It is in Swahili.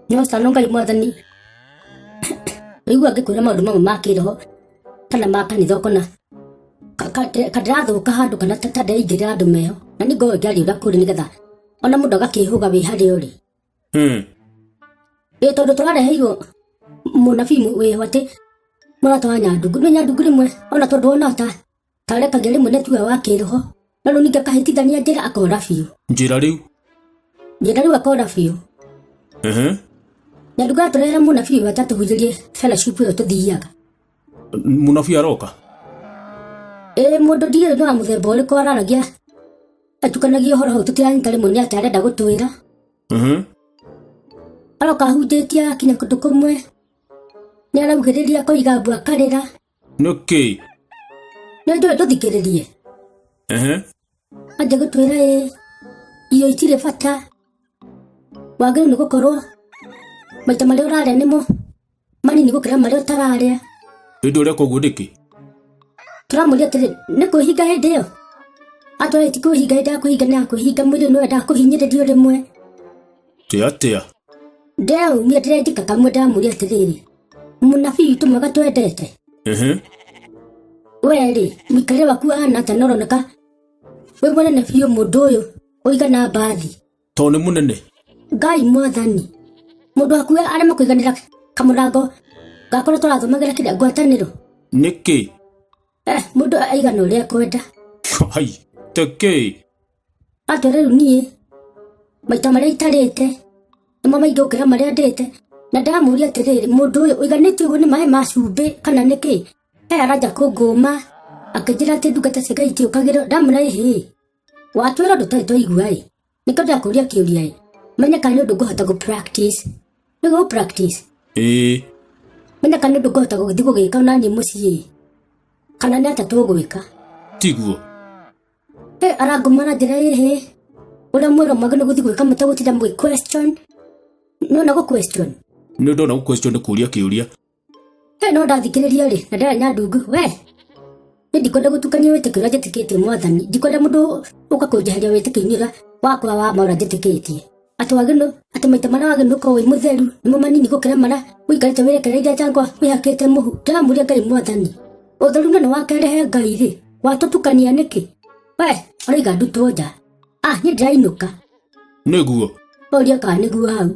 No sano ngai mwathani igua ngikura maundu mamwe ma kiroho kana ma kanitha kona kadrathuka handu kana tadaingirira andu meho na ni ngo ngiari ura kuri nigetha ona mundu agakihuga wi hari uri tondu turareheirwo munabii wiho ati muratwa Nyandungu ni Nyandungu rimwe ona tondu ona tarekagia rimwe netuwe wa kiroho na riu ninge kahitithania njira akora biu njira riu akora biu Nyandungu aturehera munabii watatuhujirie fellowship iyo tuthiaga munabii aroka mundu ndiye no muthemba uriku araragia atukanagia horo hau tutiranyita rimwe ni atarenda gutwira aroka hunjitia kinya kundu kumwe ni araugiriria koiga mbu akarira niki ni ndio tuthikiririe anje gutwira iyo itire bata wagire ni gukorwo maita maria uraria nimo manini gukira maria utararia ndio ria koguo ndiki turamuria atiri ni kuhinga hindi iyo atwara ti kuhinga hindi akuhinga ni akuhinga mwiri no enda kuhinyiririo rimwe tia ndeu mia direndika kamwe ndamuria atiriri munabii witu mwega twendete weri mwikare waku ana tanoroneka we munene biu mundu uyu uigana mbathi to ni munene ngai mwathani mundu waku arema kuiganira kamurango gakorwo turathumagira kiria ngwataniro niki mundu aigana uria kwenda hai teke atwara riu nie maita maria itarite nimo maingi gukira maria ndite na ndamuria atiriri mundu uyu uiganitio uguo ni mai ma cumbi kana niki aranja kunguma akijira ati ndungata cia Ngai itiukagirwo ndamura watwira ndutari twaigua niko ndakuria kiuria menya kana undu nguhota gu practice nigo practice menya kana undu nguhota guthii gugika nani mucii kana ni atatu gwika tiguo arangumana njira uria mwira magana guthii gwika mutagutira mwi question no na go question no ndona go question kuria kiuria no ndathikiriria ri na ndara Nyandungu we ndikwenda gutukania witikio uria njitikitie mwathani ndikwenda mundu uka kunjeheria witikio uria wakwa wa maura njitikitie atwagino ati maita maria wagino ko wi mutheru nimo manini gukira maria wikarite wirekereria jangwa wihakite muhu ndamuria Ngai mwathani utheru ni wakerehe Ngai ri watutukania niki we oiga ndutwo nja ni ndirainũka niguo oria kana niguo hau